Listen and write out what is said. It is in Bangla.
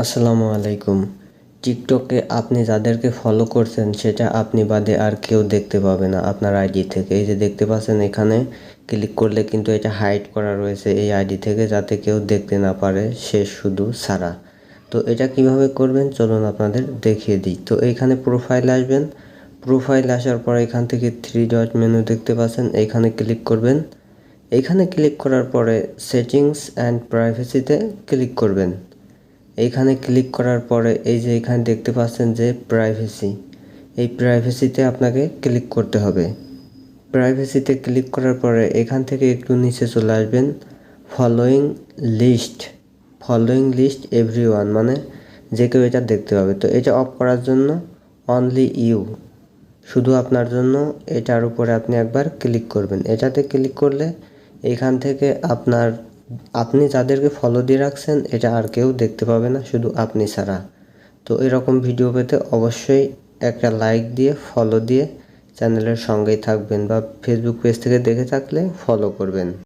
আসসালামু আলাইকুম। টিকটকে আপনি যাদেরকে ফলো করছেন সেটা আপনি বাদে আর কেউ দেখতে পাবে না আপনার আইডি থেকে। এই যে দেখতে পাচ্ছেন এখানে ক্লিক করলে কিন্তু এটা হাইড করা রয়েছে এই আইডি থেকে, যাতে কেউ দেখতে না পারে, সে শুধু ছাড়া। তো এটা কিভাবে করবেন চলুন আপনাদের দেখিয়ে দিই। তো এইখানে প্রোফাইল আসবেন। প্রোফাইল আসার পর এখান থেকে 3 ডট মেনু দেখতে পাচ্ছেন, এইখানে ক্লিক করবেন। এইখানে ক্লিক করার পরে সেটিংস অ্যান্ড প্রাইভেসিতে ক্লিক করবেন। এইখানে ক্লিক করার পরে এই যে এখানে দেখতে পাচ্ছেন যে প্রাইভেসি, এই প্রাইভেসিতে আপনাকে ক্লিক করতে হবে। প্রাইভেসিতে ক্লিক করার পরে এখান থেকে একটু নিচে চলে আসবেন। Following list, following list everyone, মানে যে কেউ এটা দেখতে পাবে। তো এটা অফ করার জন্য অনলি ইউ, শুধু আপনার জন্য, এটার উপরে আপনি একবার ক্লিক করবেন। এটাতে ক্লিক করলে এখান থেকে আপনি যাদেরকে ফলো দিয়ে রাখছেন এটা আর কেউ দেখতে পাবে না, শুধু আপনি ছাড়া। তো এরকম ভিডিও পেতে অবশ্যই একটা লাইক দিয়ে ফলো দিয়ে চ্যানেলের সঙ্গেই থাকবেন, বা ফেসবুক পেজ থেকে দেখে থাকলে ফলো করবেন।